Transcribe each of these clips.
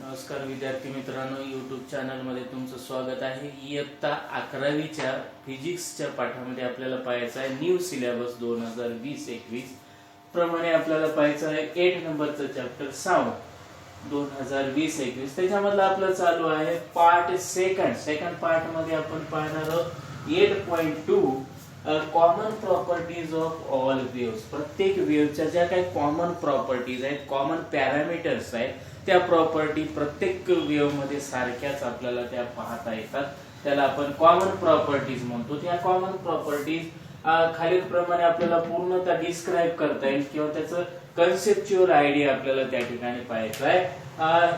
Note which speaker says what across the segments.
Speaker 1: नमस्कार विद्यार्थी मित्रांनो, यूट्यूब चॅनलमध्ये तुमचं स्वागत आहे। इयत्ता 11वीच्या फिजिक्सच्या पाठामध्ये आपल्याला पाहायचं आहे न्यू सिलेबस 2020-21 प्रमाणे आपल्याला पाहायचं आहे 8 नंबरचं चॅप्टर साऊंड 2020-21। त्याच्यामधलं आपलं चालू आहे पार्ट सेकंड पार्ट मध्ये आपण पाहणार आहोत 8.2 common properties of all waves. प्रत्येक वेव्हच्या ज्या काही कॉमन प्रॉपर्टीज आहेत, कॉमन पॅरामीटर्स आहेत, त्या प्रॉपर्टी प्रत्येक वेव्ह मध्ये सारख्याच आपल्याला त्या पाहता येतात, त्याला आपण कॉमन प्रॉपर्टीज म्हणतो। त्या कॉमन प्रॉपर्टीज खालीलप्रमाणे आपल्याला पूर्णतः डिस्क्राइब करता येईल किंवा त्याचं कन्सेप्च्युअल आयडिया आपल्याला त्या ठिकाणी पाहायचा आहे।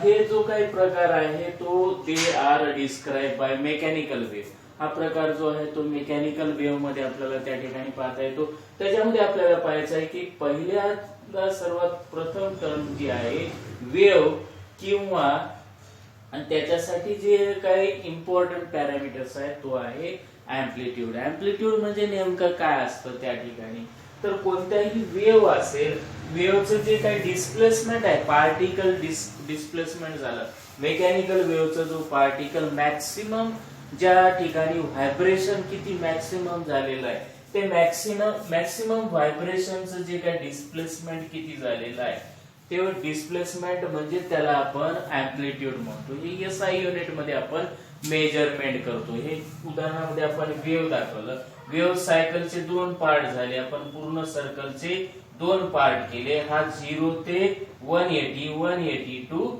Speaker 1: हे जो काही प्रकार आहे तो दे are describe by mechanical wave. हा प्रकार जो आहे तो मेकॅनिकल वेव्ह मध्ये आपल्याला त्या ठिकाणी पाहता येतो। त्याच्यामध्ये आपल्याला पाहायचं आहे की पहिल्यांदा सर्वात प्रथम टर्म जी आहे वेव्ह किंवा आणि त्याच्यासाठी जे काही इम्पॉर्टंट पॅरामीटर्स आहे तो आहे अँप्लिट्यूड। अँप्लिट्यूड म्हणजे नेमकं काय असतं त्या ठिकाणी, तर कोणत्याही वेव्ह असेल, वेव्हचं जे काही डिस्प्लेसमेंट आहे, पार्टिकल डिस्प्लेसमेंट झालं, मेकॅनिकल वेव्हचा जो पार्टिकल मॅक्सिमम ज्या ठिकाणी व्हायब्रेशन किती मॅक्सिमम झालेलं आहे ते मॅक्सिमम व्हायब्रेशनचं जे काही डिस्प्लेसमेंट किती झालेलं आहे ते डिस्प्लेसमेंट म्हणजे त्याला आपण अँप्लिट्यूड म्हणतो। हे एसआय युनिट मध्ये आपण मेजरमेंट करतो। हे उदाहरणामध्ये आपण वेव्ह दाखवलं, वेव्ह सायकलचे 2 पार्ट झाले, आपण पूर्ण सर्कलचे 2 पार्ट केले। हा 0 ते 180 टू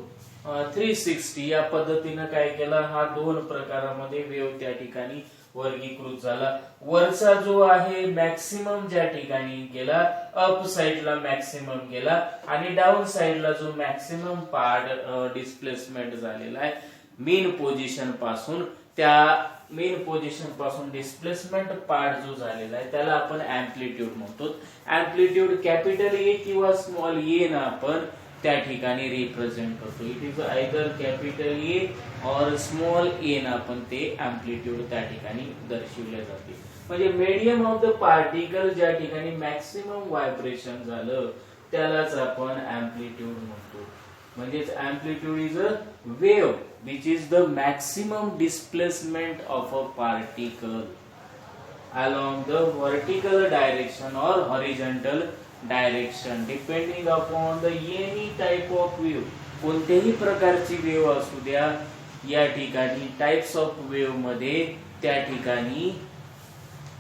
Speaker 1: 360 या पद्धतीने काय केलं, हा 2 प्रकारामध्ये वेव्ह त्या ठिकाणी वर्गीकृत झाला। वरचा जो आहे मॅक्सिमम ज्या ठिकाणी गेला, अप साइडला मॅक्सिमम गेला आणि डाऊन साइडला जो मॅक्सिमम पार्ट डिस्प्लेसमेंट झालेला आहे मेन पोझिशन पासून, त्या मेन पोझिशन पासून डिस्प्लेसमेंट पार्ट जो झालेला आहे त्याला आपण अँप्लिट्यूड म्हणतो। अँप्लिट्यूड कॅपिटल ए किंवा स्मॉल ए ना आपण त्या ठिकाणी रिप्रेझेंट करतो। इट इज आयदर कॅपिटल ए और स्मॉल ए ना आपण ते अँप्लिट्यूड त्या ठिकाणी दर्शविले जाते। म्हणजे मीडियम ऑफ द पार्टिकल ज्या ठिकाणी मॅक्सिमम व्हायब्रेशन झालं त्यालाच आपण अँप्लिट्यूड म्हणतो। म्हणजे amplitude is a wave which is the maximum displacement of a particle along the vertical direction or horizontal direction depending upon the any type of wave। कोणत्याही प्रकारची wave असू द्या, या ठिकाणी टाइप्स ऑफ वेव्ह मध्ये त्या ठिकाणी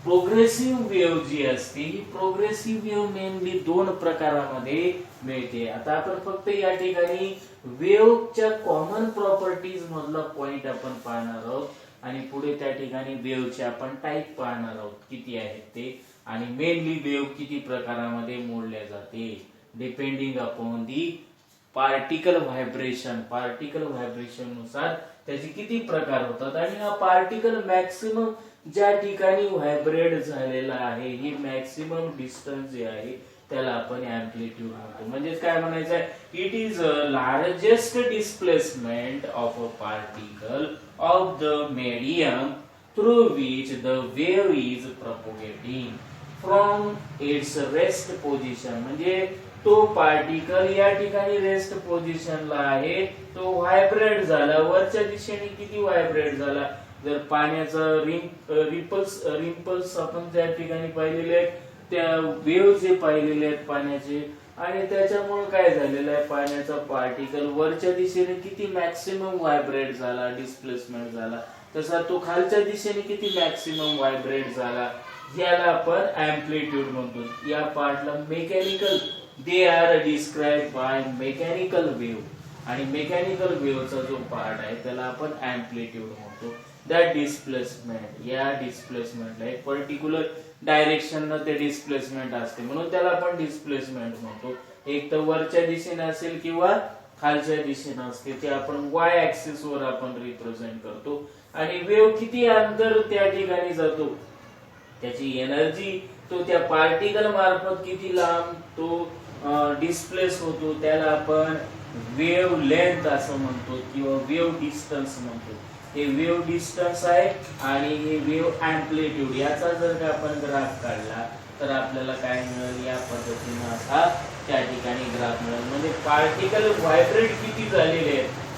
Speaker 1: प्रोग्रेसिव्ह वेव्ह जी असते, ही प्रोग्रेसिव्ह वेव्ह मेनली 2 प्रकारामध्ये मिळते। आता आपण फक्त या ठिकाणी वेव्हच्या कॉमन प्रॉपर्टीज मधला पॉइंट आपण पाहणार आहोत आणि पुढे त्या ठिकाणी वेव्हचे आपण टाइप पाहणार आहोत किती आहेत ते, आणि मेनली वेव्ह किती प्रकारामध्ये मोडल्या जाते depending upon the particle vibration. Particle vibration नुसार त्याचे किती प्रकार होतात आणि हा पार्टिकल मॅक्सिमम ज्या ठिकाणी व्हायब्रेट झालेला आहे, ही मॅक्सिमम डिस्टन्स जे आहे त्याला आपण अँप्लिट्यूड म्हणतो। म्हणजे काय म्हणायचं आहे, it is a largest displacement of a particle of the medium through which the wave is propagating from its rest position. म्हणजे तो पार्टिकल या ठिकाणी रेस्ट पोझिशनला आहे, तो व्हायब्रेट झाला, वरच्या दिशेने किती व्हायब्रेट झाला, जर पाण्याचा रिपल्स आपण त्या ठिकाणी पाहिलेले आहेत, त्या वेव्ह जे पाहिलेले आहेत पाण्याचे, आणि त्याच्यामुळे काय झालेलं आहे, पाण्याचा पार्टिकल वरच्या दिशेने किती मॅक्सिमम व्हायब्रेट झाला, डिस्प्लेसमेंट झाला, तसा तो खालच्या दिशेने किती मॅक्सिमम व्हायब्रेट झाला, याला आपण अँप्लिट्यूड म्हणतो। या पार्टला mechanical they are describe by mechanical wave, आणि मेकॅनिकल वेव्हचा जो पार्ट आहे त्याला आपण अँप्लिट्यूड म्हणतो। दॅट डिस्प्लेसमेंट, या डिस्प्लेसमेंटला एक पर्टिक्युलर डायरेक्शन ते डिस्प्लेसमेंट असते म्हणून त्याला आपण डिस्प्लेसमेंट म्हणतो। एक तर वरच्या दिशेने असेल किंवा खालच्या दिशेने असते, ते आपण वाय ऍक्सिस वर आपण रिप्रेझेंट करतो। आणि वेव्ह किती अंतर त्या ठिकाणी जातो, त्याची एनर्जी तो त्या पार्टिकल मार्फत किती लांब तो डिस्प्लेस होतो त्याला आपण वेव्ह लेंथ असं म्हणतो किंवा वेव्ह डिस्टन्स म्हणतो। हे वेव्ह डिस्टन्स आहे आणि हे वेव्ह अँप्लिट्यूड, याचा जर का आपण ग्राफ काढला तर आपल्याला काय मिळेल, या पद्धतीने असा त्या ठिकाणी ग्राफ मिळेल। म्हणजे पार्टिकल व्हायब्रेट किती झालेले आहेत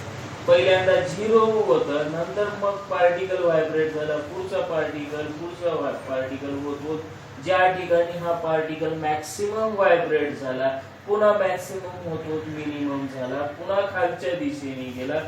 Speaker 1: पहिल्यांदा 0 होतं, नंतर मग पार्टिकल व्हायब्रेट झाला, पुढचा पार्टिकल होत होत ज्या ठिकाणी हा पार्टिकल मॅक्सिमम व्हायब्रेट झाला, पुन्हा मॅक्सिमम होत होत मिनिमम झाला, पुन्हा खालच्या दिशेने गेला,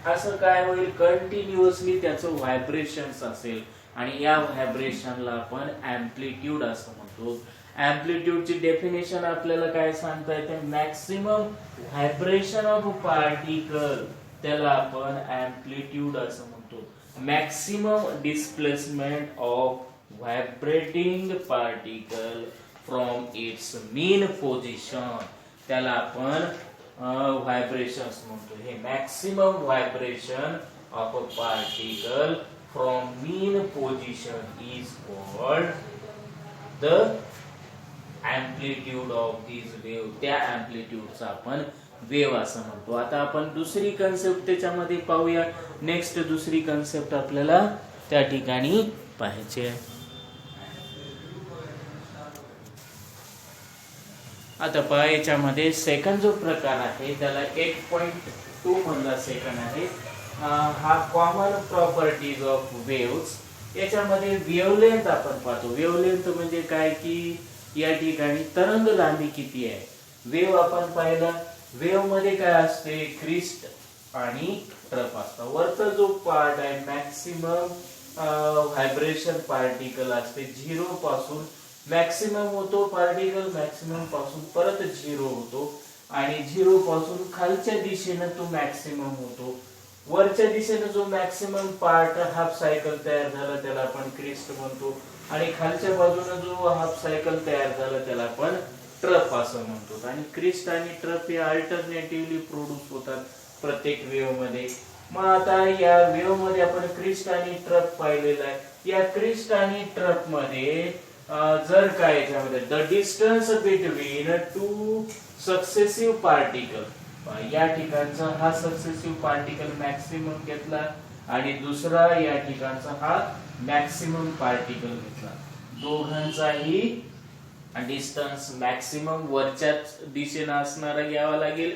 Speaker 1: असं काय होईल, कंटिन्युअसली त्याचं व्हायब्रेशन्स असेल आणि या व्हायब्रेशनला आपण अँप्लिट्यूड असं म्हणतो. अँप्लिट्यूडची डेफिनेशन आपल्याला काय सांगता येते, मॅक्सिमम व्हायब्रेशन ऑफ पार्टिकल, त्याला आपण अँप्लिट्यूड असं म्हणतो. Maximum displacement of vibrating particle from its mean position, त्याला आपण व्हायब्रेशन्स म्हणतो. हे maximum vibration of a particle from mean position is called the amplitude of this wave. त्या अँप्लिट्यूडचा आपण वेव्ह असं म्हणतो. आता आपण दुसरी कन्सेप्ट त्याच्यामध्ये पाहूया. नेक्स्ट दुसरी कन्सेप्ट आपल्याला त्या ठिकाणी पाहायची आहे. आता पहा, याच्यामध्ये सेकंड जो प्रकार आहे त्याला 8.2 मधला सेकंड आहे. हा कॉमन प्रॉपर्टीज ऑफ वेव्स. याच्यामध्ये वेवलेंथ आपण पाहतो. वेवलेंथ म्हणजे काय की या ठिकाणी तरंग लांबी किती आहे. वेव आपण पाहिला, वेव मध्ये काय असते, क्रिस्ट आणि ट्रफ असतात. वरचा जो पार्ट आहे मॅक्सिमम व्हायब्रेशन पार्टिकल असते, 0 पासून मॅक्सिमम होतो पार्टिकल, मॅक्सिमम पासून परत 0 होतो आणि 0 पासून खालच्या दिशेने तो मॅक्सिमम होतो. वरच्या दिशेने जो मॅक्सिमम पार्ट हाफ सायकल तयार झाला त्याला आपण क्रिस्ट म्हणतो आणि खालच्या बाजूने जो हाफ सायकल तयार झाला त्याला आपण ट्रफ असं म्हणतो. आणि क्रिस्ट आणि ट्रफ हे अल्टरनेटिव्हली प्रोड्यूस होतात प्रत्येक वेव्ह मध्ये. मग आता या वेव्ह मध्ये आपण क्रिस्ट आणि ट्रफ पाहिलेला आहे. या क्रिस्ट आणि ट्रफ मध्ये जर काय याच्यामध्ये the distance between two successive particle, या ठिकाणचा हा सक्सेसिव्ह पार्टिकल मॅक्सिमम घेतला आणि दुसरा या ठिकाणचा हा मॅक्सिमम पार्टिकल घेतला. दोघांचाही डिस्टन्स मॅक्सिमम वरच्या दिशेने असणारा घ्यावा लागेल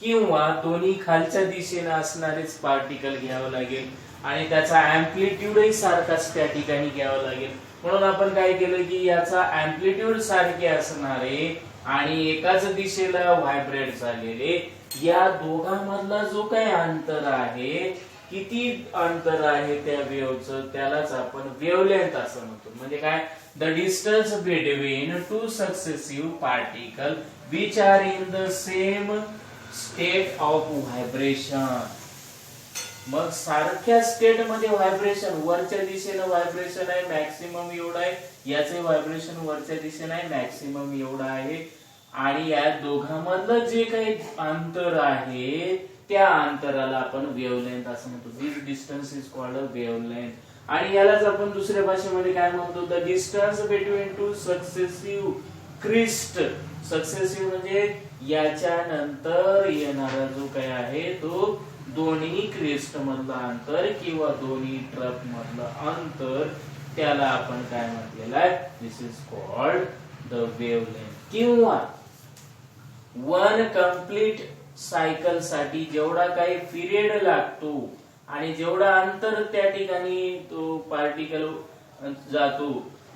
Speaker 1: किंवा दोन्ही खालच्या दिशेने असणारेच पार्टिकल घ्यावं लागेल आणि त्याचा अँप्लिट्यूडही सारखाच त्या ठिकाणी घ्यावा लागेल. म्हणून आपण काय केलं की याचा अँप्लिट्यूड सारखे असणारे आणि एकाच दिशेला व्हायब्रेट झालेले या दोघांमधला जो काही अंतर आहे, किती अंतर आहे त्या वेव्हचं, त्यालाच आपण वेवलेंथ असं म्हणतो. म्हणजे काय, the distance between two successive particle which are in the same state of vibration. मग सारख्या स्टेट मध्ये व्हायब्रेशन, वरच्या दिशेने व्हायब्रेशन आहे मॅक्सिमम एवढा आहे, याचे व्हायब्रेशन वरच्या दिशेने आहे मॅक्सिमम एवढा आहे आणि या दोघांमधलं जे काही अंतर आहे त्या अंतराला आपण वेवलेंथ असं म्हणतो. This distance is called a wavelength. आणि यालाच आपण दुसऱ्या भाषेमध्ये काय म्हणतो, the distance between two successive crest. Successive म्हणजे याच्या नंतर येणारा जो काही आहे तो दोन्ही क्रिस्ट मधलं अंतर किंवा दोन्ही ट्रफ मधलं अंतर, त्याला आपण काय म्हटलेलं आहे, this is called the wavelength. किंवा वन कंप्लीट सायकल साठी जेवढा काही पिरियड लागतो आणि जेवढा अंतर त्या ठिकाणी तो पार्टिकल जातो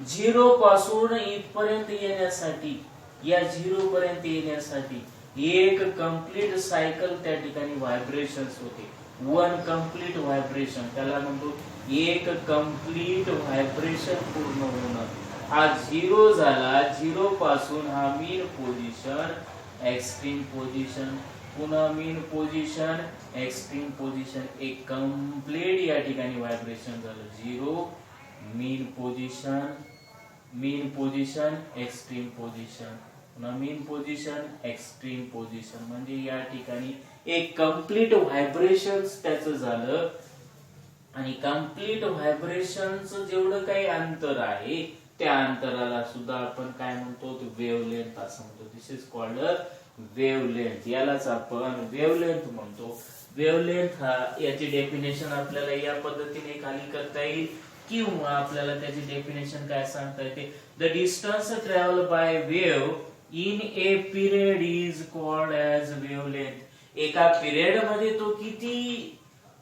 Speaker 1: 0 पासून इथपर्यंत येण्यासाठी, या 0 पर्यंत येण्यासाठी एक कंप्लीट सायकल त्या ठिकाणी व्हायब्रेशन्स होते. वन कंप्लीट व्हायब्रेशन त्याला म्हणतो, एक कंप्लीट व्हायब्रेशन पूर्ण होणं. हा 0 झाला, 0 पासून हा मीन पोझिशन, एक्स्ट्रीम पोझिशन, पुन्हा मीन पोझिशन, एक्स्ट्रीम पोझिशन, एक कंप्लीट या ठिकाणी व्हायब्रेशन झालं. 0 मीन पोझिशन, मीन पोझिशन, एक्स्ट्रीम पोझिशन, पुन्हा मीन पोझिशन, एक्स्ट्रीम पोझिशन, म्हणजे या ठिकाणी एक कंप्लीट व्हायब्रेशन्स त्याचं झालं. आणि कंप्लीट व्हायब्रेशनचं जेवढं काही अंतर आहे त्या अंतराला सुद्धा आपण काय म्हणतो, वेवलेंथ असं म्हणतो. दिस इज कॉल्ड वेवलेंथ. यालाच आपण वेवलेंथ म्हणतो. वेवलेंथ हा, याची डेफिनेशन आपल्याला या पद्धतीने खाली करता येईल किंवा आपल्याला त्याची डेफिनेशन काय सांगता येते, the distance travel by wave in A period is called as wavelength. एका पिरियड मध्ये तो किती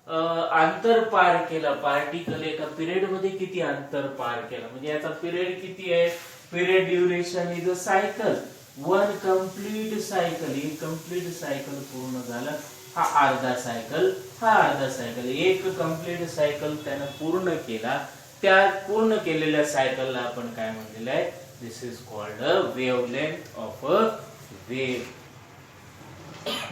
Speaker 1: अंतर पार केला, पार्टिकल एका पिरियड मध्ये किती अंतर पार केला, म्हणजे याचा पिरियड किती आहे. Period duration is a cycle, one complete cycle. एक कंप्लीट सायकल पूर्ण झालं, हा अर्धा सायकल, हा अर्धा सायकल. एक कंप्लीट सायकल त्यानं पूर्ण केला. त्या पूर्ण केलेल्या सायकलला आपण काय म्हणलेलं आहे, this is called a wavelength of a wave.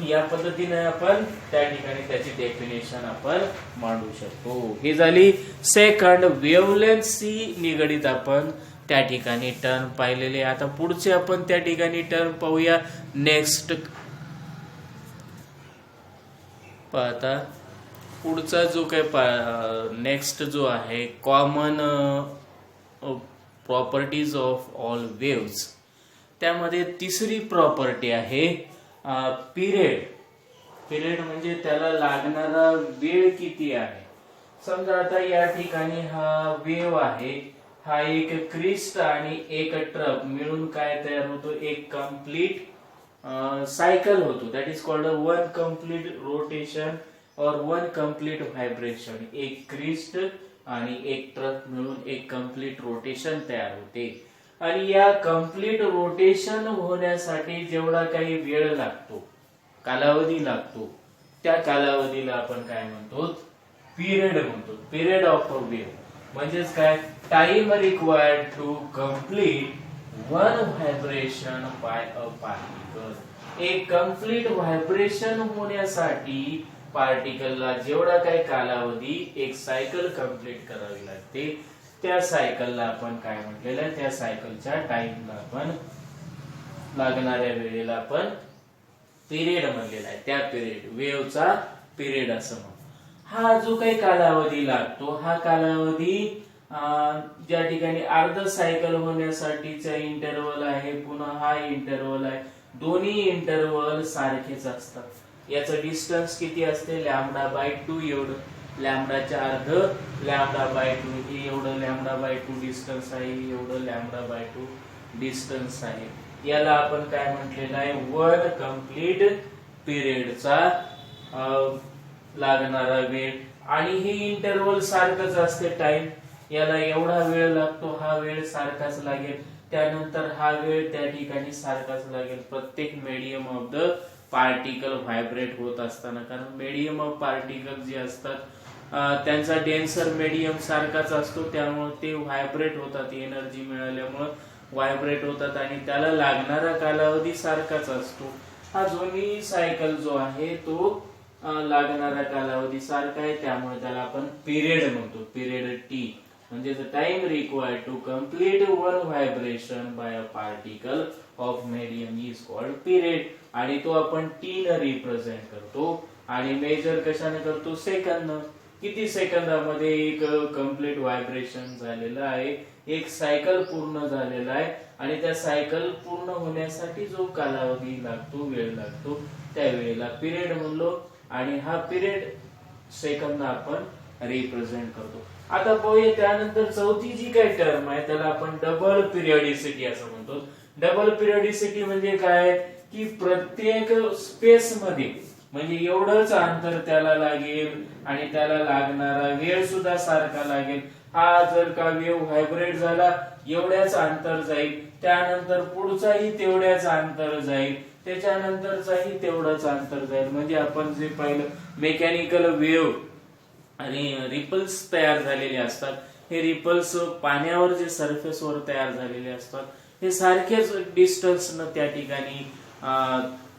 Speaker 1: या पद्धतीने आपण त्या ठिकाणी त्याची डेफिनेशन आपण मांडू शकतो. ही झाली सेकंड वेव्हलेंथशी निगडित आपण त्या ठिकाणी टर्म पाहिलेले. आता पुढचे आपण त्या ठिकाणी टर्म पाहूया. नेक्स्ट पाहता पुढचा जो काय नेक्स्ट जो आहे common properties of all waves, त्यामध्ये तिसरी प्रॉपर्टी आहे पिरियड. पिरियड म्हणजे त्याला लागणारा वेळ किती आहे. समजा आता या ठिकाणी हा वेव्ह आहे, हा एक क्रिस्ट आणि एक ट्रफ मिळून काय तयार होतो, एक कंप्लीट सायकल होतो. That is called one complete rotation और वन कंप्लीट व्हायब्रेशन. एक क्रिस्ट आणि एक ट्रफ मिळून एक कंप्लीट रोटेशन तयार होते. आणि या कंप्लीट रोटेशन होण्यासाठी जेवढा काही वेळ लागतो, कालावधी लागतो, त्या कालावधीला आपण काय म्हणतो, पिरियड म्हणतो. पिरियड ऑफ अ वेव्ह म्हणजेच काय, time required to complete one vibration by a particle. एक कंप्लीट व्हायब्रेशन होण्यासाठी पार्टिकलला जेवढा काही कालावधी, एक सायकल कंप्लीट करावी लागते, त्या सायकलला आपण काय म्हटलेलं आहे, त्या सायकलच्या टाइमला आपण लागणाऱ्या वेळेला आपण पिरियड म्हणलेला आहे. त्या पिरियड वेव्हचा पिरियड असं म्हणतो. हा जो काही कालावधी लागतो, हा कालावधी ज्या ठिकाणी अर्ध सायकल होण्यासाठीचा इंटरवल आहे, पुन्हा हा इंटरवल आहे, दोन्ही इंटरवल सारखेच असतात. याचं डिस्टन्स किती असते, λ/2 एवढं. लॅम्बडाच्या अर्ध λ/2 हे एवढं λ/2 डिस्टन्स आहे, एवढं λ/2 डिस्टन्स आहे. याला आपण काय म्हटलेलं आहे, वन कंप्लीट पिरियडचा लागणारा वेळ. आणि हे इंटरवल सारखंच असते टाइम. याला एवढा वेळ लागतो, हा वेळ सारखाच लागेल, त्यानंतर हा वेळ त्या ठिकाणी सारखाच लागेल. प्रत्येक medium of the particle vibrate होत असताना, कारण मीडियम ऑफ पार्टिकल जे असतात त्यांचा डेन्सर मीडियम सारखाच असतो, त्यामुळे ते व्हायब्रेट होतात. एनर्जी मिळाल्यामुळे व्हायब्रेट होतात आणि त्याला लागणारा कालावधी सारखाच असतो. हा दोन्ही सायकल जो आहे तो लागणारा कालावधी सारखा आहे, त्यामुळे त्याला आपण पिरियड म्हणतो. पिरियड टी म्हणजे the time required to complete one vibration by a particle of medium is called period. आणि तो आपण टी न रिप्रेझेंट करतो. आणि मेजर कशाने करतो, सेकंद. किती सेकंदामध्ये एक कंप्लीट व्हायब्रेशन झालेलं आहे, एक सायकल पूर्ण झालेला आहे. आणि त्या सायकल पूर्ण होण्यासाठी जो कालावधी लागतो, वेळ लागतो, त्या वेळेला पिरियड म्हणलो. आणि हा पिरियड सेकंद आपण रिप्रेझेंट करतो. आता पाहूया त्यानंतर चौथी जी काही टर्म आहे त्याला आपण डबल पिरियडिसिटी असं म्हणतो. डबल पिरियडिसिटी म्हणजे काय, की प्रत्येक स्पेस मध्ये म्हणजे एवढंच अंतर त्याला लागेल आणि त्याला लागणारा वेळ सुद्धा सारखा लागेल. हा जर का वेव्ह व्हायब्रेट झाला, एवढ्याच अंतर जाईल, त्यानंतर पुढचाही तेवढ्याच अंतर जाईल, त्याच्यानंतरचाही तेवढंच अंतर जाईल. म्हणजे आपण जे पाहिलं मेकॅनिकल वेव्ह आणि रिपल्स तयार झालेले असतात, हे रिपल्स पाण्यावर जे सरफेसवर तयार झालेले असतात, हे सारखेच डिस्टन्स न त्या ठिकाणी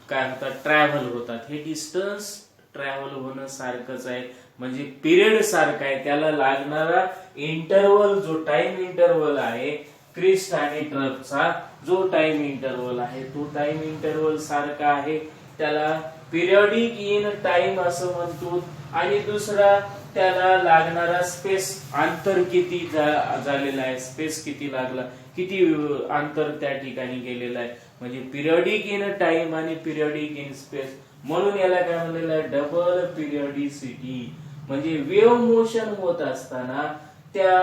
Speaker 1: काय होतात, ट्रॅव्हल होतात. हे डिस्टन्स ट्रॅव्हल होणं सारखंच आहे, म्हणजे पिरियड सारखा आहे. त्याला लागणारा इंटरवल जो टाइम इंटरवल आहे, क्रिस्ट आणि ट्रफचा जो टाइम इंटरवल आहे, तो टाइम इंटरवल सारखा आहे. त्याला पिरियडिक इन टाइम असं म्हणतो. आणि दुसरा त्याला लागणारा स्पेस, अंतर किती झालेला आहे, स्पेस किती लागला, किती अंतर त्या ठिकाणी गेलेलं आहे, म्हणजे पिरियडिक इन टाइम आणि पिरियडिक इन स्पेस. म्हणून याला काय म्हणलेलं आहे, डबल पिरियडिसिटी. म्हणजे वेव्ह मोशन होत असताना त्या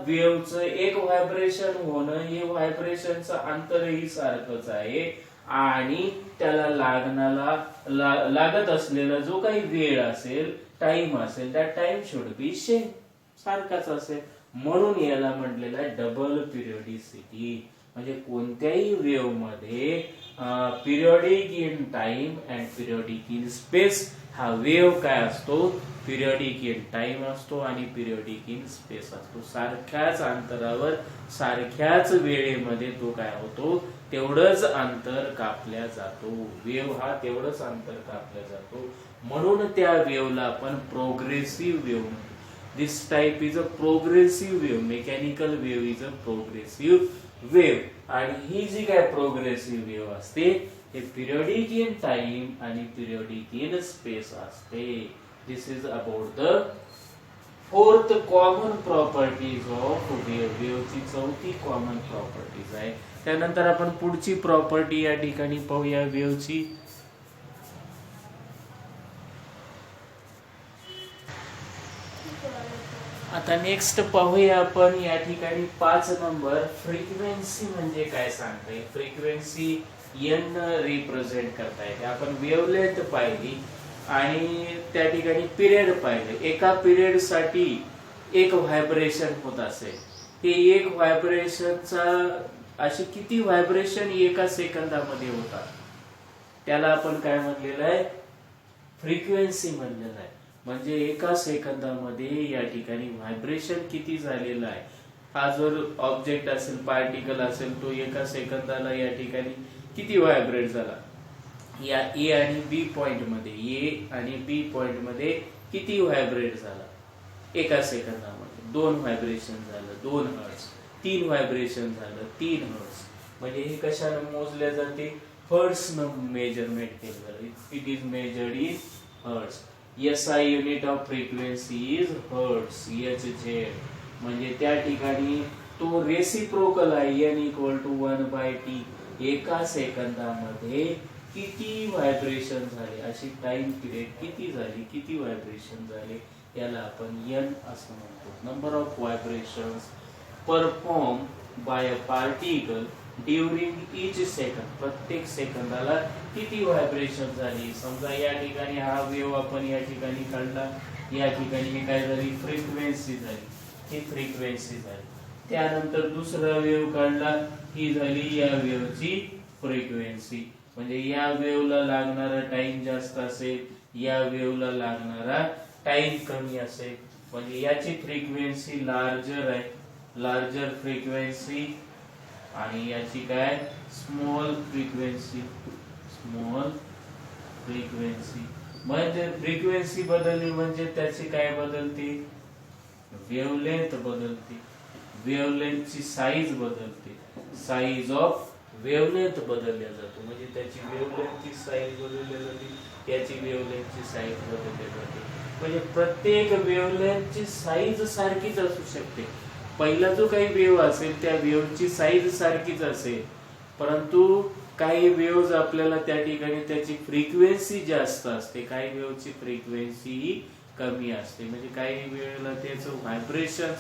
Speaker 1: वेव्हचं एक व्हायब्रेशन होणं, हे व्हायब्रेशनचं अंतरही सारखंच आहे. आणि त्याला लागत असलेला जो काही वेळ असेल, टाइम असेल, त्या टाइम शुड बी सेम, सारखाच असेल. म्हणून याला म्हटलेलं आहे डबल पिरियोडिसिटी. म्हणजे कोणत्याही वेव्ह मध्ये periodic in time and periodic in space हा वेव्ह काय असतो, पिरियोडिक इन टाइम असतो आणि पिरियोडिक इन स्पेस असतो. सारख्याच अंतरावर सारख्याच वेळेमध्ये तो काय होतो, तेवढंच अंतर कापल्या जातो. वेव्ह हा तेवढंच अंतर कापल्या जातो. म्हणून त्या वेव्हला आपण प्रोग्रेसिव्ह वेव्ह म्हणतो. This type is a progressive wave. Mechanical wave is a progressive wave. आणि ही जी काय प्रोग्रेसिव्ह वेव्ह असते हे पिरियोडिक इन टाइम आणि पिरियोडिक इन स्पेस असते. This is about the fourth common properties of wave. वेव्हची चौथी कॉमन प्रॉपर्टीज आहे. त्यानंतर आपण पुढची प्रॉपर्टी या ठिकाणी पाहूया वेव्हची. आता नेक्स्ट पाहूया आपण या ठिकाणी 5 नंबर फ्रिक्वेन्सी म्हणजे काय सांगते. फ्रिक्वेन्सी एन रिप्रेझेंट करता येते. आपण वेव्हलेंथ पाहिली आणि त्या ठिकाणी पिरियड पाहिले. एका पिरियड साठी एक व्हायब्रेशन होत असेल, हे एक व्हायब्रेशनचा अशी किती व्हायब्रेशन एका सेकंदामध्ये होतात त्याला आपण काय म्हणलेलं आहे, फ्रिक्वेन्सी म्हणलेलं आहे. म्हणजे एका सेकंदामध्ये या ठिकाणी व्हायब्रेशन किती झालेलं आहे. हा जर ऑब्जेक्ट असेल, पार्टिकल असेल, तो एका सेकंदाला या ठिकाणी किती व्हायब्रेट झाला, या ए आणि बी पॉइंट मध्ये, ए आणि बी पॉइंट मध्ये किती व्हायब्रेट झाला एका सेकंदामध्ये. 2 व्हायब्रेशन झालं 2 हर्ट्ज, 3 व्हायब्रेशन झालं 3 हर्ट्ज. म्हणजे हे कशाने मोजले जाते, हर्ट्ज न मेजरमेंट केलं जाते. It is measured in hertz. SI unit of frequency is hertz. HZ. म्हणजे त्या ठिकाणी तो रेसिप्रोकल आहे, n = 1/t. एका सेकंदामध्ये किती व्हायब्रेशन झाले, अशी टाइम पिरियड किती झाली, किती व्हायब्रेशन झाले, याला आपण n असं म्हणतो. Number of vibrations perform by a particle during each second. प्रत्येक सेकंदाला किती व्हायब्रेशन झाली. समजा या ठिकाणी हा वेव्ह आपण या ठिकाणी काढला, या ठिकाणी हे काय झाली, फ्रिक्वेन्सी झाली, ही फ्रिक्वेन्सी झाली. त्यानंतर दुसरा वेव्ह काढला, ही झाली या वेव्हची फ्रिक्वेन्सी. म्हणजे या वेव्हला लागणारा टाइम जास्त असेल, या वेव्हला लागणारा टाइम कमी असेल. म्हणजे याची फ्रिक्वेन्सी लार्जर आहे, लार्जर फ्रिक्वेन्सी, आणि याची काय स्मॉल फ्रिक्वेन्सी, स्मॉल फ्रिक्वेन्सी. म्हणजे फ्रिक्वेन्सी बदलली म्हणजे त्याची काय बदलते, वेव्हलेंथ बदलते, वेव्हलेंथची साईज बदलते, साईज ऑफ वेव्हलेंथ बदलल्या जातो. म्हणजे त्याची वेव्हलेंथची साईज बदलली जाते, याची वेव्हलेंथची साईज बदलली जाते. म्हणजे प्रत्येक वेव्हलेंथची साईज सारखीच असू शकते. पहिला जो काही वेव्ह असेल त्या वेव्हची साईज सारखीच असेल, परंतु काही वेव्हज आपल्याला त्या ठिकाणी त्याची फ्रिक्वेन्सी जास्त असते, काही वेव्हची फ्रिक्वेन्सी कमी असते. म्हणजे काही वेळेला त्याचं व्हायब्रेशन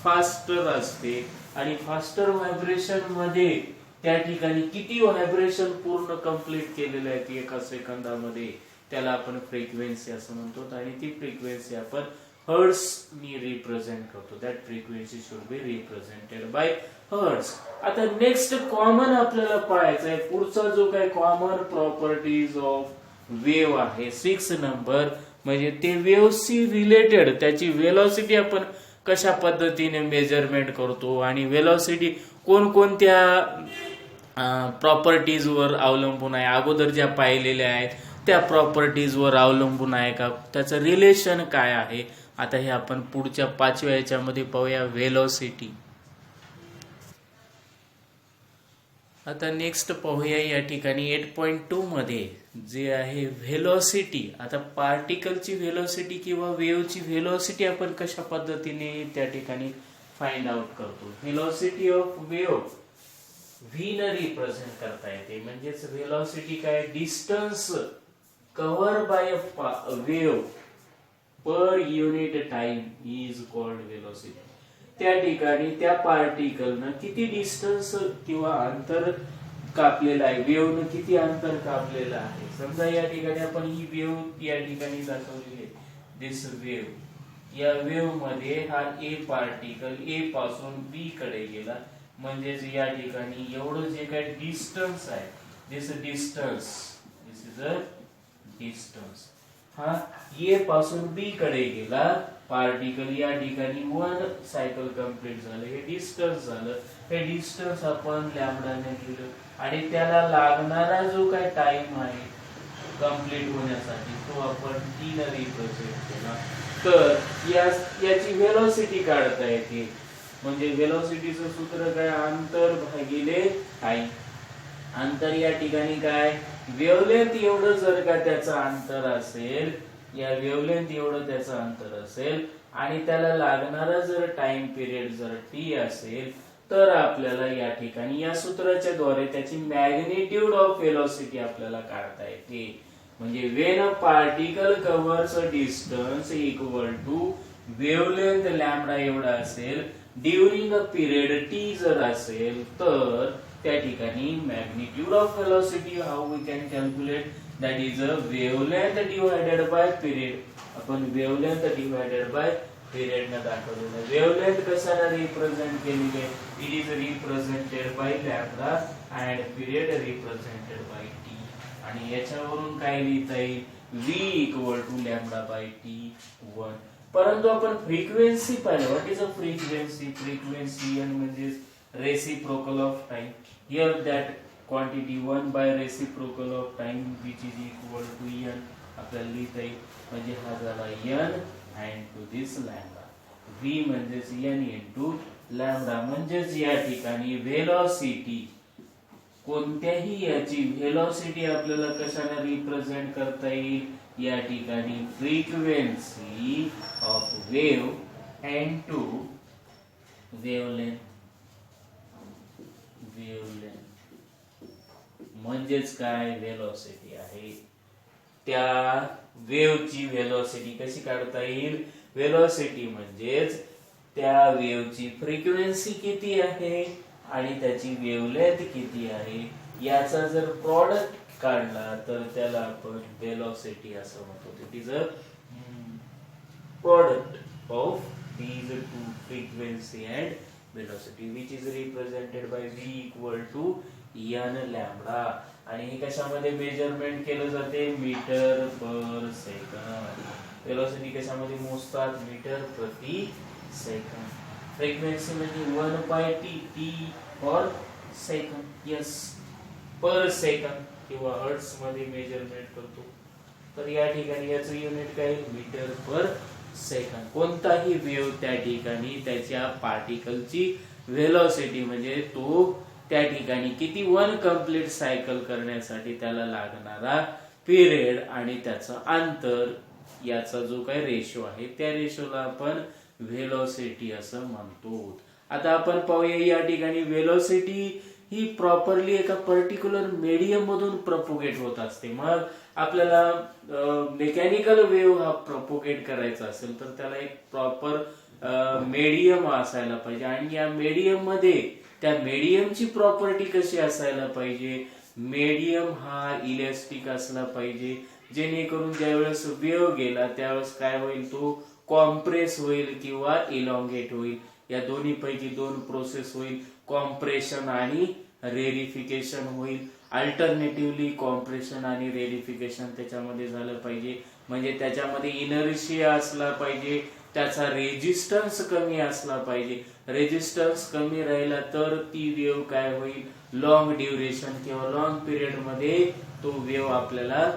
Speaker 1: फास्टर असते आणि फास्टर व्हायब्रेशन मध्ये त्या ठिकाणी किती व्हायब्रेशन पूर्ण कंप्लीट केलेले आहेत एका सेकंदामध्ये, त्याला आपण फ्रिक्वेन्सी असं म्हणतो. आणि ती फ्रिक्वेन्सी आपण हर्ट्ज नी रिप्रेझेंट करतो. That frequency should be represented by hertz. आता नेक्स्ट कॉमन आपल्याला पाहायचं आहे, पुढचा जो काही कॉमन प्रॉपर्टीज ऑफ वेव्ह आहे 6 नंबर. म्हणजे ते वेव्हशी रिलेटेड त्याची वेलोसिटी आपण कशा पद्धतीने मेजरमेंट करतो आणि वेलोसिटी कोणकोणत्या प्रॉपर्टीज वर अवलंबून आहे, अगोदर ज्या पाहिलेल्या आहेत त्या प्रॉपर्टीज वर अवलंबून आहे का, त्याचं रिलेशन काय आहे. आता हे आपण पुढच्या 5व्या याच्यामध्ये पाहूया, वेलोसिटी. आता नेक्स्ट पाहूया या ठिकाणी 8.2 मध्ये जे आहे व्हेलॉसिटी. आता पार्टिकलची व्हेलॉसिटी किंवा वेव्हची व्हेलॉसिटी आपण कशा पद्धतीने त्या ठिकाणी फाइंड आउट करतो. व्हेलॉसिटी ऑफ वेव्ह व्ही न रिप्रेझेंट करता येते. म्हणजेच व्हेलॉसिटी काय, distance cover by a wave per unit time is called velocity. त्या ठिकाणी त्या पार्टिकलनं किती डिस्टन्स किंवा अंतर कापलेला आहे, वेव्हनं किती अंतर कापलेलं आहे. समजा या ठिकाणी आपण ही वेव्ह या ठिकाणी दाखवलेली आहे, दिस वेव्ह. या वेव्ह मध्ये हा ए पार्टिकल ए पासून बी कडे गेला, म्हणजेच या ठिकाणी एवढं जे काही डिस्टन्स आहे, this distance, this is a distance. हा ए पासून बी कडे गेला पार्टिकल, या ठिकाणी 1 सायकल कंप्लीट झालं, हे डिस्टन्स झालं. हे डिस्टन्स आपण लॅम्डाने दिलं आणि त्याला लागणारा जो काय टाइम आहे कंप्लीट होण्यासाठी तो आपण टी ने रिप्रेझेंट केला. तर याची व्हेलॉसिटी काढता येते, म्हणजे व्हेलॉसिटीचं सूत्र काय, अंतर भागिले टाइम. अंतर या ठिकाणी काय, वेव्हलेंथ एवढं जर का त्याचं अंतर असेल, या वेव्हलेंथ एवढं त्याचं अंतर असेल आणि त्याला लागणारा जर टाइम पिरियड जर टी असेल, तर आपल्याला या ठिकाणी या सूत्राच्या द्वारे त्याची मॅग्निट्यूड ऑफ व्हेलॉसिटी आपल्याला काढता येते. म्हणजे when a particle covers a distance equal to wavelength lambda एवढा असेल ड्युरिंग अ पिरियड टी जर असेल, तर त्या ठिकाणी magnitude of velocity how we can calculate, that is a wavelength divided by period. आपण वेव्हलेंथ डिवायडेड बाय पिरियड ने दाखवलेलं आहे. वेव्हलेंथ कशाला रिप्रेझेंट केलेली आहे, it is represented by lambda and period represented by T. आणि याच्यावरून काय लिहिता येईल, v equal to lambda by T 1. परंतु आपण फ्रिक्वेन्सी पाहिलं, what is a frequency, frequency n म्हणजे reciprocal of time. Here that quantity 1 by reciprocal of time which is equal to n आपल्याला लिहिता येईल. म्हणजे हा झाला n and to this lambda. v म्हणजेच n into lambda. म्हणजेच या ठिकाणी व्हेलॉसिटी, कोणत्याही याची व्हेलॉसिटी आपल्याला कशाने रिप्रेझेंट करता येईल, या ठिकाणी frequency of wave and to wavelength. म्हणजेच काय, व्हेलॉसिटी आहे. त्या वेव्हची व्हेलॉसिटी कशी काढता येईल, व्हेलॉसिटी म्हणजेच त्या वेव्हची फ्रिक्वेन्सी किती आहे आणि त्याची वेव्हलेंथ किती आहे, याचा जर प्रॉडक्ट काढला तर त्याला आपण व्हेलॉसिटी असं म्हणतो. It is a product of these two frequency and velocity which is represented by v equal to n lambda. आणि हे कशामध्ये मेजरमेंट केलं जाते, मीटर पर सेकंद. व्हेलॉसिटी कशामध्ये मोजतात, मीटर प्रति सेकंद. फ्रिक्वेन्सी म्हणजे 1 by T, T per second, yes per second किंवा हर्ट्ज मध्ये मेजरमेंट करतो. तर या ठिकाणी याचं युनिट काय, मीटर पर सेकंद. कोणताही वेव्ह त्या ठिकाणी त्याच्या पार्टिकलची व्हेलॉसिटी म्हणजे तो त्या ठिकाणी किती 1 कंप्लीट सायकल करण्यासाठी त्याला लागणारा पिरियड आणि त्याचं अंतर, याचा जो काही रेशो आहे त्या रेशोला आपण व्हेलॉसिटी असं म्हणतो. आता आपण पाहूया या ठिकाणी व्हेलॉसिटी ही प्रॉपरली एका पर्टिक्युलर मीडियम मधून प्रपोगेट होत असते. मग आपल्याला मेकॅनिकल वेव्ह हा प्रपोगेट करायचा असेल तर त्याला एक प्रॉपर मीडियम असायला पाहिजे. आणि या मीडियम मध्ये त्या मीडियमची प्रॉपर्टी कशी असायला पाहिजे, मीडियम हा इलॅस्टिक असला पाहिजे, जेणेकरून ज्यावेळेस वेव्ह गेला त्यावेळेस काय होईल, तो कॉम्प्रेस होईल किंवा इलॉंगेट होईल. या दोन्ही पैकी 2 प्रोसेस होईल, कॉम्प्रेशन आणि रेरिफिकेशन होईल. अल्टरनेटिव्हली कॉम्प्रेशन आणि रेरिफिकेशन त्याच्यामध्ये झालं पाहिजे. म्हणजे त्याच्यामध्ये इनर्शिया असला पाहिजे, त्याचा रेजिस्टन्स कमी असला पाहिजे. रेजिस्टन्स कमी राहिला तर ती वेव्ह काय होईल, लॉंग ड्युरेशन किंवा लॉंग पिरियड मध्ये तो वेव्ह आपल्याला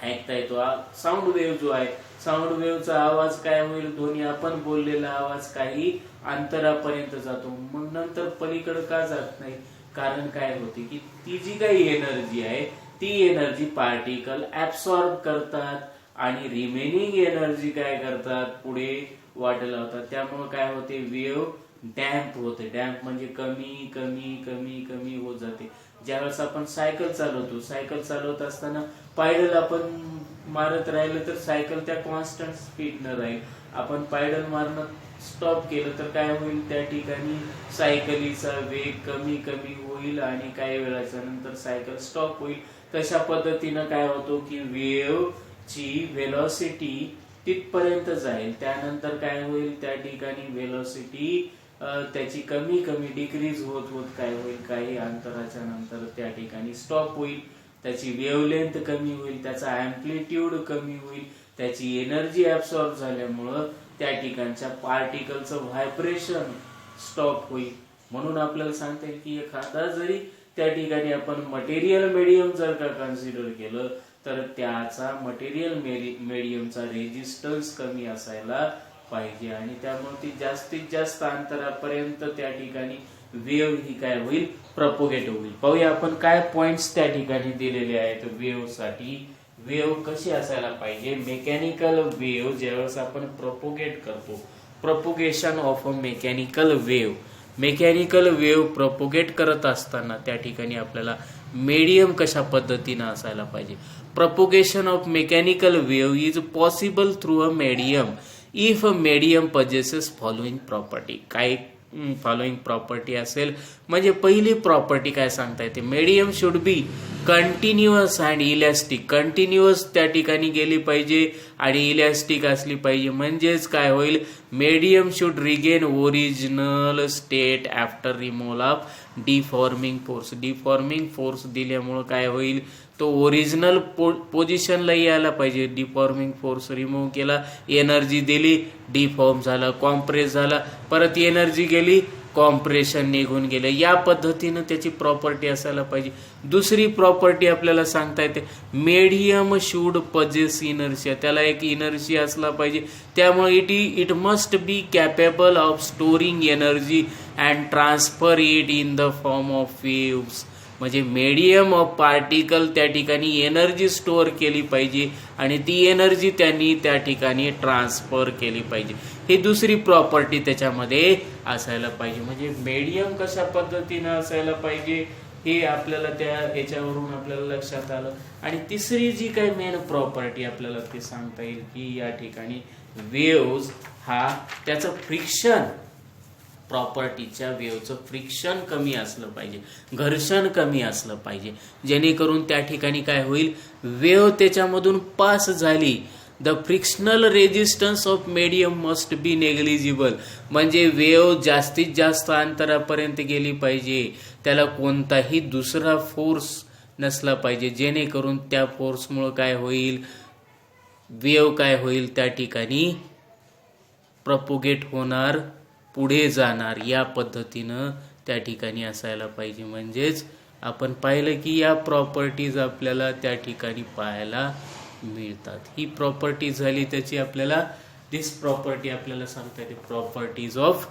Speaker 1: ऐकता येतो. साऊंड वेव्ह जो आहे, साऊंड वेव्हचा आवाज काय होईल, ध्वनी आपण बोललेला आवाज काही अंतरापर्यंत जातो, मग नंतर पलीकडे का जात नाही, कारण काय होते की ती जी काही एनर्जी आहे ती एनर्जी पार्टिकल ऍब्सॉर्ब करतात आणि रिमेनिंग एनर्जी काय करतात, पुढे वाट लावतात. त्यामुळे काय होते, वेव्ह डॅम्प होते. डॅम्प म्हणजे कमी कमी कमी कमी होत जाते. ज्यावेळेस आपण सायकल चालवतो, सायकल चालवत असताना पायडल आपण मारत राहिलं तर सायकल त्या कॉन्स्टंट स्पीड न राहील. आपण पायडल मारणं स्टॉप केलं तर काय होईल, त्या ठिकाणी सायकलीचा वेग कमी कमी होईल आणि काही वेळाच्या नंतर सायकल स्टॉप होईल. तशा पद्धतीनं काय होतो की वेव्ह ची वेलॉसिटी तिथपर्यंत जाईल, त्यानंतर काय होईल, त्या ठिकाणी वेलॉसिटी त्याची कमी कमी डिक्रीज होत होत काय होईल, काही अंतराच्या नंतर त्या ठिकाणी स्टॉप होईल. त्याची वेव्हलेंथ कमी होईल, त्याचा अँप्लिट्यूड कमी होईल, त्याची एनर्जी ऍब्सॉर्ब झाल्यामुळं त्या ठिकाणच्या पार्टिकलचं व्हायब्रेशन स्टॉप होईल. म्हणून आपल्याला सांगता येईल की एखादा जरी त्या ठिकाणी आपण मटेरियल मीडियम जर का कन्सिडर केलं तर त्याचा मटेरियल मीडियमचा रेजिस्टन्स कमी असायला पाहिजे आणि त्यामुळे ती जास्तीत जास्त अंतरापर्यंत त्या ठिकाणी वेव्ह ही काय होईल, प्रपोगेट होईल. पाहूया आपण काय पॉइंट्स त्या ठिकाणी दिलेले आहेत वेव्ह साठी. वेव्ह कशी असायला पाहिजे, मेकॅनिकल वेव्ह ज्यावेळेस आपण प्रपोगेट करतो, propagation of a mechanical wave, mechanical wave propagate करत असताना त्या ठिकाणी आपल्याला मीडियम कशा पद्धतीने असायला पाहिजे. Propagation of mechanical wave is possible through a medium if a medium possesses following property. काय फॉलोइंग प्रॉपर्टी असेल म्हणजे पहिली प्रॉपर्टी काय सांगता येते, medium should be continuous and elastic. Continuous त्या ठिकाणी गेली पाहिजे आणि इलॅस्टिक असली पाहिजे. म्हणजेच काय होईल, medium should regain original state after removal of deforming force. Deforming force दिल्यामुळे काय होईल, तो ओरिजिनल पोझिशनला यायला पाहिजे. डिफॉर्मिंग फोर्स रिमूव्ह केला, एनर्जी दिली, डिफॉर्म झाला, कॉम्प्रेस झाला, परत एनर्जी गेली, कॉम्प्रेशन निघून गेलं. या पद्धतीनं त्याची प्रॉपर्टी असायला पाहिजे. दुसरी प्रॉपर्टी आपल्याला सांगता येते, मीडियम शूड पजेस इनर्शिया. त्याला एक इनर्शिया असला पाहिजे, त्यामुळे it must be capable of storing energy and transfer it in the form of waves. म्हणजे मीडियम ऑफ पार्टिकल त्या ठिकाणी एनर्जी स्टोअर केली पाहिजे आणि ती एनर्जी त्यांनी त्या ठिकाणी ट्रान्सफर केली पाहिजे. ही दुसरी प्रॉपर्टी त्याच्यामध्ये असायला पाहिजे. म्हणजे मीडियम कशा पद्धतीनं असायला पाहिजे हे आपल्याला त्या याच्यावरून आपल्याला लक्षात आलं. आणि तिसरी जी काही मेन प्रॉपर्टी आपल्याला ते सांगता येईल की या ठिकाणी वेव्स हा त्याचं फ्रिक्शन, प्रॉपर्टीच्या वेव्हचं फ्रिक्शन कमी असलं पाहिजे, घर्षण कमी असलं पाहिजे, जेणेकरून त्या ठिकाणी काय होईल, वेव्ह त्याच्यामधून पास झाली. The frictional resistance of medium must be negligible. म्हणजे वेव्ह जास्तीत जास्त अंतरापर्यंत गेली पाहिजे, त्याला कोणताही दुसरा फोर्स नसला पाहिजे, जेणेकरून त्या फोर्समुळे काय होईल, वेव्ह काय होईल, त्या ठिकाणी प्रपोगेट होणार, पुढे जाणार. या पद्धतीनं त्या ठिकाणी असायला पाहिजे. म्हणजेच आपण पाहिलं की या प्रॉपर्टीज आपल्याला त्या ठिकाणी पाहायला मिळतात. ही प्रॉपर्टी झाली त्याची आपल्याला, दिस प्रॉपर्टी आपल्याला सांगता येते प्रॉपर्टीज ऑफ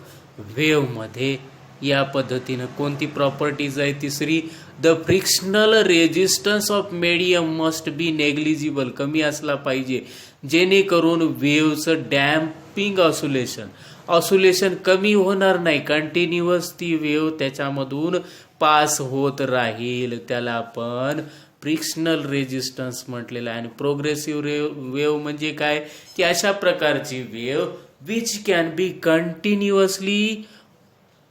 Speaker 1: वेव्ह मध्ये. या पद्धतीनं कोणती प्रॉपर्टीज आहे, तिसरी, the frictional resistance of medium must be negligible. कमी असला पाहिजे, जेणेकरून वेव्हचं डॅम्पिंग ऑसिलेशन कमी होणार नाही, कंटिन्युअस ती वेव्ह त्याच्यामधून पास होत राहील. त्याला आपण फ्रिक्शनल रेजिस्टन्स म्हटलेलं आहे. आणि प्रोग्रेसिव्ह वेव्ह म्हणजे काय, की अशा प्रकारची wave which can be continuously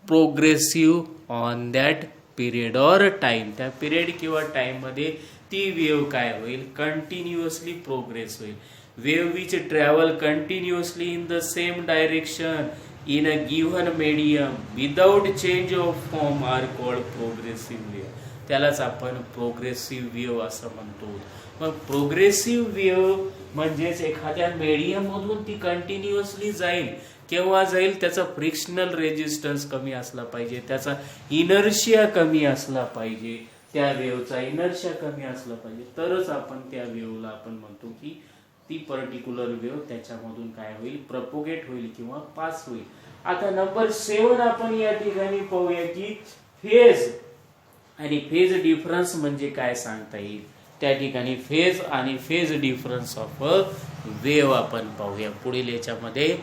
Speaker 1: progressive on that period or time. त्या पिरियड किंवा टाइम मध्ये ती वेव्ह काय होईल, कंटिन्युअसली प्रोग्रेस होईल. Wave which travel continuously in the same direction in a given medium without change of form are called progressive wave. त्यालाच आपण progressive wave असं म्हणतो. मग प्रोग्रेसिव्ह वेव्ह म्हणजेच एखाद्या मीडियम मधून ती कंटिन्युअसली जाईल. केव्हा जाईल, त्याचा फ्रिक्शनल रेजिस्टन्स कमी असला पाहिजे, त्याचा इनर्शिया कमी असला पाहिजे, त्या वेव्हचा इनर्शिया कमी असला पाहिजे, तरच आपण त्या वेव्हला आपण म्हणतो की ती पर्टिक्युलर वेव्ह त्याच्यामधून काय होईल, प्रपोगेट होईल किंवा पास होईल. आता नंबर 7 आपण या ठिकाणी पाहूया की फेज आणि फेज डिफरन्स म्हणजे काय सांगता येईल. त्या ठिकाणी फेज आणि फेज डिफरन्स ऑफ वेव्ह आपण पाहूया पुढील याच्यामध्ये.